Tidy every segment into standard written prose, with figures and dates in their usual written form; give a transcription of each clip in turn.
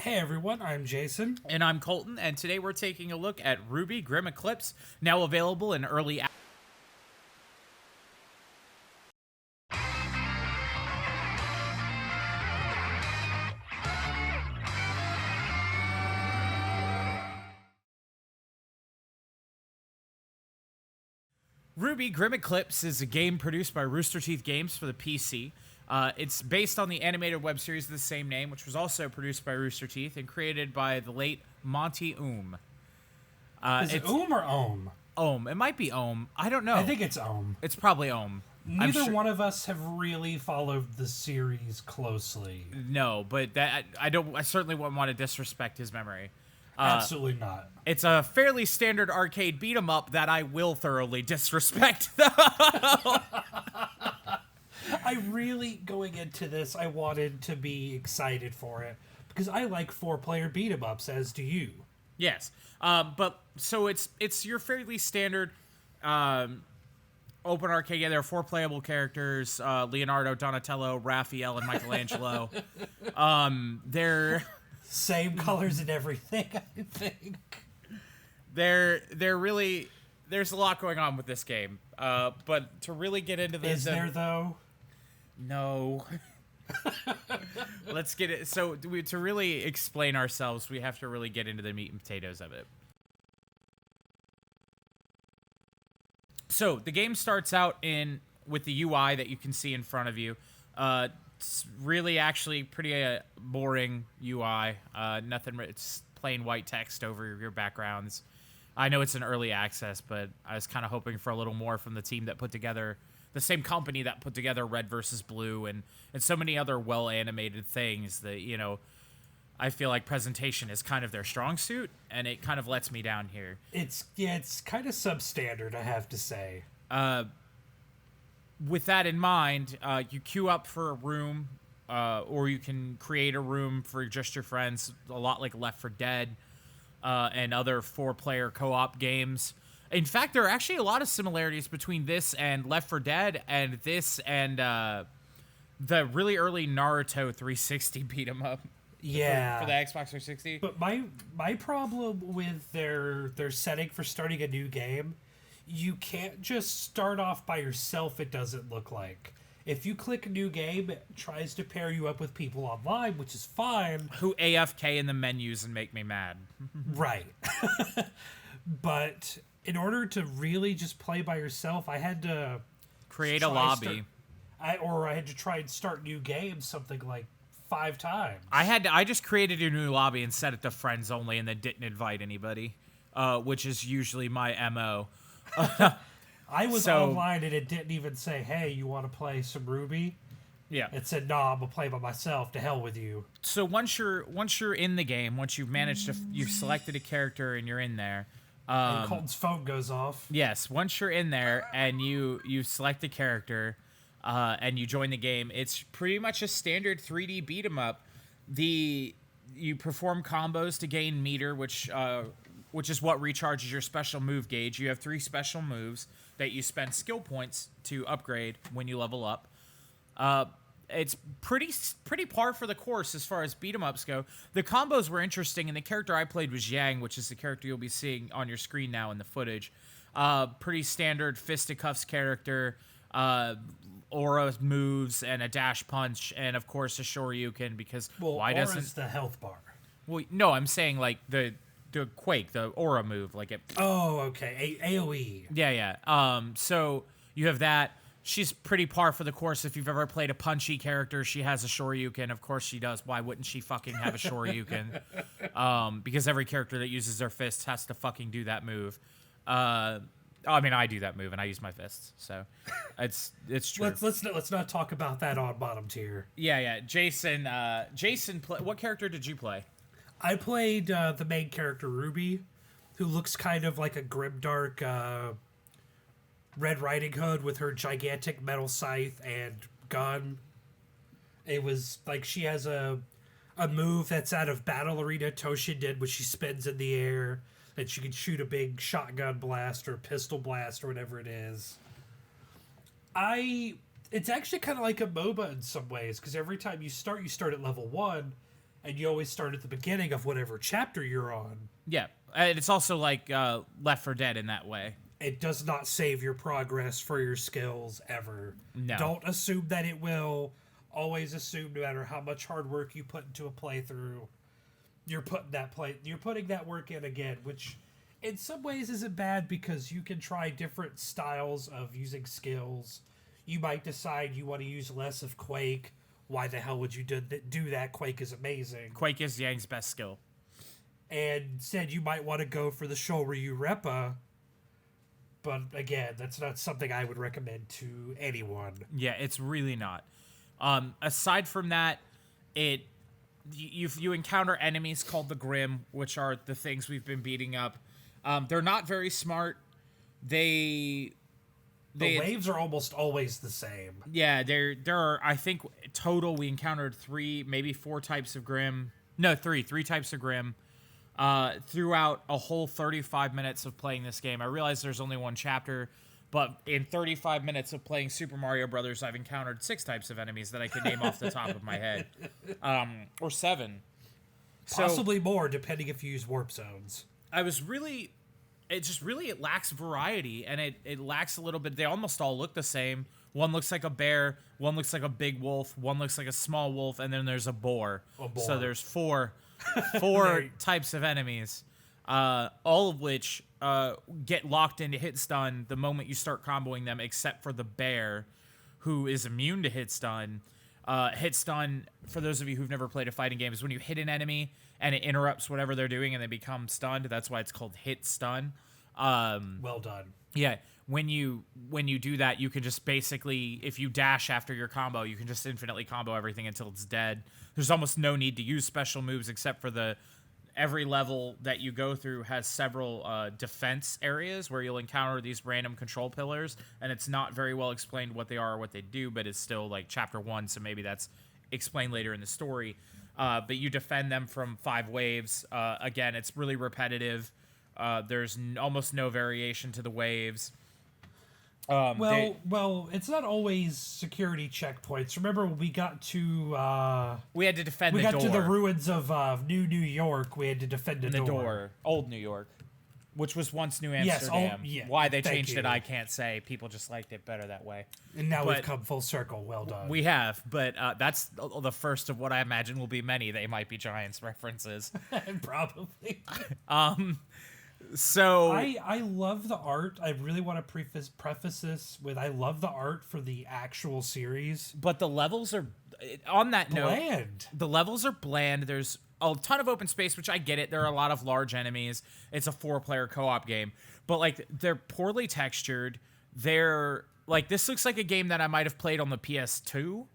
Hey everyone, I'm Jason. And I'm Colton, and today we're taking a look at RWBY Grimm Eclipse, now available in early access. RWBY Grimm Eclipse is a game produced by Rooster Teeth Games for the PC. It's based on the animated web series of the same name, which was also produced by Rooster Teeth and created by the late Monty Oum. Is it Oum or Ohm? Ohm. It might be Ohm. I don't know. I think it's Ohm. It's probably Ohm. Neither one of us have really followed the series closely. No, but that I certainly wouldn't want to disrespect his memory. Absolutely not. It's a fairly standard arcade beat 'em up that I will thoroughly disrespect, though. I really, going into this, I wanted to be excited for it because I like 4-player beat 'em ups, as do you. Yes, but so it's your fairly standard open arcade. Yeah, there are 4 playable characters: Leonardo, Donatello, Raphael, and Michelangelo. They're same colors and everything. I think they're really there's a lot going on with this game. But to really get into this, is there though? No. Let's get it. So to really explain ourselves, we have to really get into the meat and potatoes of it. So the game starts out with the UI that you can see in front of you. It's really actually pretty boring UI. Nothing. It's plain white text over your backgrounds. I know it's an early access, but I was kind of hoping for a little more from the team that put together the same company that put together Red versus Blue and so many other well-animated things that, you know, I feel like presentation is kind of their strong suit, and it kind of lets me down here. It's kind of substandard, I have to say. With that in mind, you queue up for a room, or you can create a room for just your friends, a lot like Left 4 Dead and other 4-player co-op games. In fact, there are actually a lot of similarities between this and Left 4 Dead and this and the really early Naruto 360 beat 'em up. Yeah, for the Xbox 360. But my problem with their setting for starting a new game, you can't just start off by yourself. It doesn't look like. If you click new game, it tries to pair you up with people online, which is fine. Who AFK in the menus and make me mad. Right. But in order to really just play by yourself, I had to create a lobby. I had to try and start new games something like 5 times. I just created a new lobby and set it to friends only and then didn't invite anybody, which is usually my MO. I was online and it didn't even say, hey, you want to play some RWBY? Yeah. It said, nah, I'm going to play by myself. To hell with you. So once you're in the game, once you've managed to, you've selected a character and you're in there. And Colton's phone goes off. Yes, once you're in there and you select a character and you join the game, it's pretty much a standard 3D beat 'em up. You perform combos to gain meter, which is what recharges your special move gauge. You have 3 special moves that you spend skill points to upgrade when you level up. It's pretty par for the course as far as beat 'em ups go. The combos were interesting, and the character I played was Yang, which is the character you'll be seeing on your screen now in the footage. Pretty standard fisticuffs character, aura moves, and a dash punch, and of course a Shoryuken, because why doesn't... Aura's the health bar. Well, no, I'm saying like the Quake, the aura move, like it... Oh, okay. AoE. Yeah. So you have that. She's pretty par for the course. If you've ever played a punchy character, she has a Shoryuken. Of course she does. Why wouldn't she fucking have a Shoryuken? Because every character that uses their fists has to fucking do that move. I mean, I do that move, and I use my fists, so it's true. Let's not talk about that on bottom tier. Yeah. Jason, what character did you play? I played the main character, RWBY, who looks kind of like a grimdark Red Riding Hood with her gigantic metal scythe and gun. It was like she has a move that's out of Battle Arena Toshin did, which she spins in the air, and she can shoot a big shotgun blast or pistol blast or whatever it is. It's actually kind of like a MOBA in some ways, because every time you start at level 1, and you always start at the beginning of whatever chapter you're on. Yeah, and it's also like Left 4 Dead in that way. It does not save your progress for your skills ever. No. Don't assume that it will. Always assume no matter how much hard work you put into a playthrough, you're putting that work in again, which in some ways isn't bad because you can try different styles of using skills. You might decide you want to use less of Quake. Why the hell would you do that? Quake is amazing. Quake is Yang's best skill. And said you might want to go for the Shoryu Reppa. But again, that's not something I would recommend to anyone. Yeah, it's really not. Aside from that, you encounter enemies called the Grimm, which are the things we've been beating up. They're not very smart. The waves are almost always the same. Yeah, there are, I think, total we encountered 3, maybe 4 types of Grimm. No, 3 types of Grimm. Throughout a whole 35 minutes of playing this game. I realize there's only one chapter, but in 35 minutes of playing Super Mario Brothers, I've encountered 6 types of enemies that I could name off the top of my head. Or 7. Possibly more, depending if you use warp zones. It lacks variety, and it lacks a little bit. They almost all look the same. One looks like a bear, one looks like a big wolf, one looks like a small wolf, and then there's a boar. So there's 4 types of enemies, all of which get locked into hit stun the moment you start comboing them, except for the bear, who is immune to hit stun. Hit stun, for those of you who've never played a fighting game, is when you hit an enemy and it interrupts whatever they're doing and they become stunned. That's why it's called hit stun. Well done. Yeah, when you do that, you can just basically, if you dash after your combo, you can just infinitely combo everything until it's dead. There's almost no need to use special moves except for every level that you go through has several defense areas where you'll encounter these random control pillars, and it's not very well explained what they are or what they do, but it's still like chapter 1, so maybe that's explained later in the story. But you defend them from 5 waves. Again, it's really repetitive. There's almost no variation to the waves. Well, it's not always security checkpoints. Remember, when we got to we had to defend the door. We got to the ruins of New York. We had to defend the door. Old New York, which was once New Amsterdam. Why they changed it, I can't say. People just liked it better that way. And now we've come full circle. Well done. We have, but that's the first of what I imagine will be many. They might be Giants references. Probably. So I love the art. I really want to preface this with I love the art for the actual series. But the levels are, on that bland. note, the levels are bland. There's a ton of open space, which I get it. There are a lot of large enemies. It's a 4-player co-op game. But like they're poorly textured. They're like, this looks like a game that I might have played on the PS2.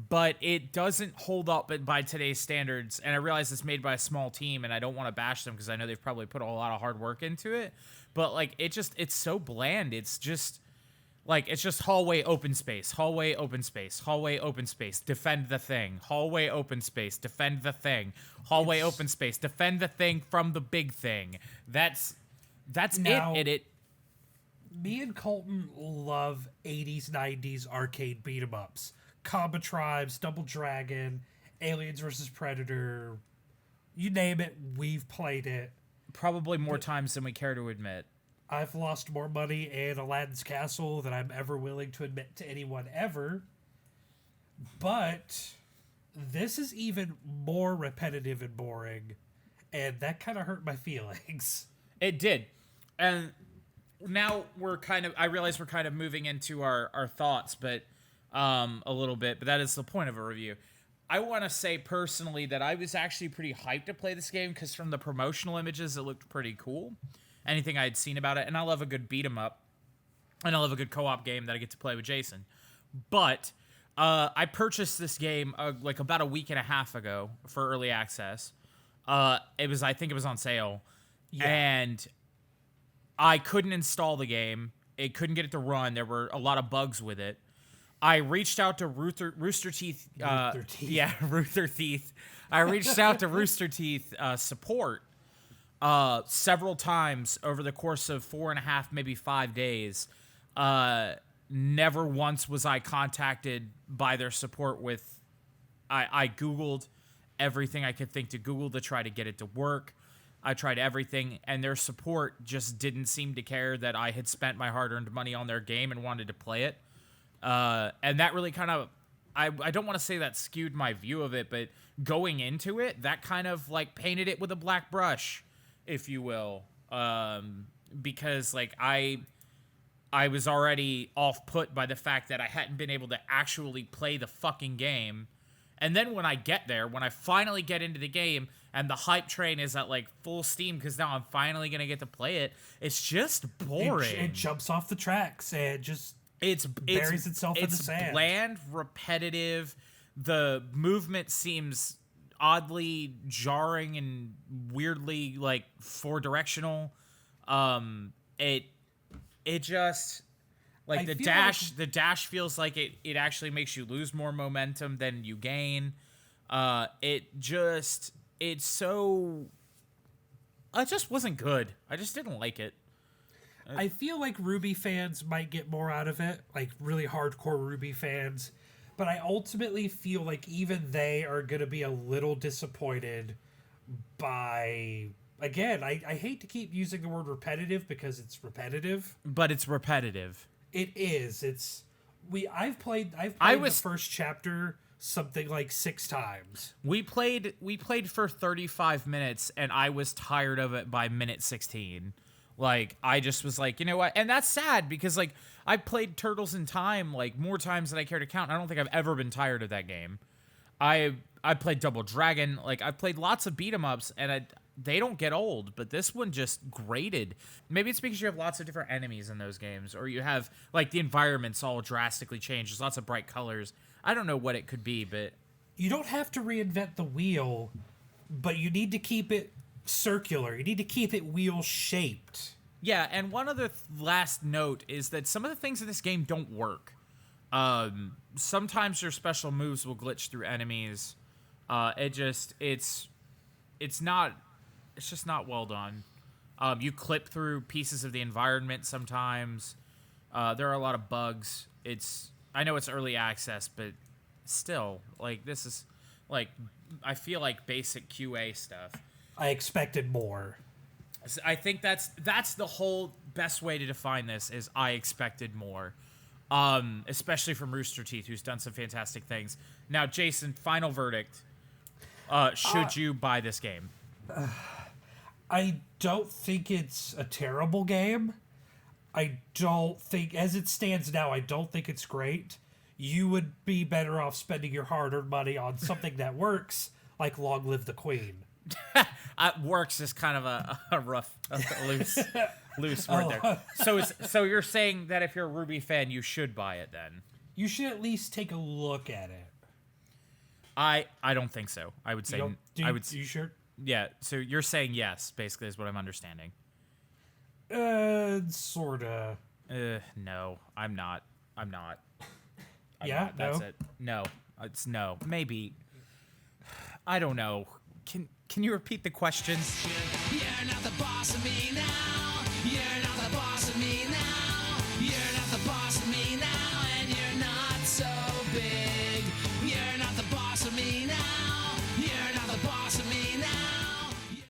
But it doesn't hold up by today's standards. And I realize it's made by a small team, and I don't want to bash them because I know they've probably put a lot of hard work into it. But like, it's so bland. It's just hallway, open space, hallway, open space, hallway, open space, defend the thing, hallway, open space, defend the thing, hallway, open space, defend the thing from the big thing. That's now, it. Me and Colton love 80s, 90s arcade beat-em-ups. Comba Tribes, Double Dragon, Aliens vs. Predator, you name it, we've played it. Probably more times than we care to admit. I've lost more money in Aladdin's Castle than I'm ever willing to admit to anyone ever. But this is even more repetitive and boring, and that kind of hurt my feelings. It did. And now I realize we're kind of moving into our thoughts, but a little bit, but that is the point of a review. I want to say personally that I was actually pretty hyped to play this game because from the promotional images, it looked pretty cool. Anything I had seen about it, and I love a good beat 'em up, and I love a good co-op game that I get to play with Jason. But I purchased this game like about a week and a half ago for early access. I think it was on sale, and I couldn't install the game. It couldn't get it to run. There were a lot of bugs with it. I reached out to Rooster Teeth. Yeah, Rooster Teeth. I reached out to Rooster Teeth support several times over the course of 4.5, maybe 5 days. Never once was I contacted by their support with. I Googled everything I could think to Google to try to get it to work. I tried everything, and their support just didn't seem to care that I had spent my hard-earned money on their game and wanted to play it. And that really kind of, I don't want to say that skewed my view of it, but going into it, that kind of like painted it with a black brush, if you will. Because like I was already off-put by the fact that I hadn't been able to actually play the fucking game. And then when I get there, when I finally get into the game and the hype train is at like full steam because now I'm finally going to get to play it, it's just boring. It jumps off the tracks and just buries itself in the sand. It's bland, repetitive. The movement seems oddly jarring and weirdly like four-directional. It just... Like the dash feels like it actually makes you lose more momentum than you gain. It just wasn't good. I just didn't like it. I feel like RWBY fans might get more out of it, like really hardcore RWBY fans. But I ultimately feel like even they are going to be a little disappointed by... Again, I hate to keep using the word repetitive because it's repetitive. But it's repetitive. It is. I've played the first chapter something like 6 times. We played for 35 minutes and I was tired of it by minute 16. Like I just was like, you know what? And that's sad because like I played Turtles in Time like more times than I care to count. I don't think I've ever been tired of that game. I played Double Dragon. Like I played lots of beat 'em ups and they don't get old, but this one just grated. Maybe it's because you have lots of different enemies in those games, or you have, like, the environment's all drastically changed. There's lots of bright colors. I don't know what it could be, but... You don't have to reinvent the wheel, but you need to keep it circular. You need to keep it wheel-shaped. Yeah, and one other last note is that some of the things in this game don't work. Sometimes your special moves will glitch through enemies. It's just not well done. You clip through pieces of the environment sometimes. There are a lot of bugs. I know it's early access, but still, like, this is, like, I feel like basic QA stuff. I expected more. I think that's the whole best way to define this is I expected more. Especially from Rooster Teeth, who's done some fantastic things. Now, Jason, final verdict. Should you buy this game? I don't think it's a terrible game. I don't think, as it stands now, I don't think it's great. You would be better off spending your hard-earned money on something that works, like Long Live the Queen. Works is kind of a rough, loose word there. So you're saying that if you're a RWBY fan, you should buy it then? You should at least take a look at it. I don't think so. I would say... You sure? Yeah, so you're saying yes, basically, is what I'm understanding. Sorta. No, I'm not. I'm not. No? That's it. No. It's no. Maybe. I don't know. Can you repeat the question? You're not the boss of me now.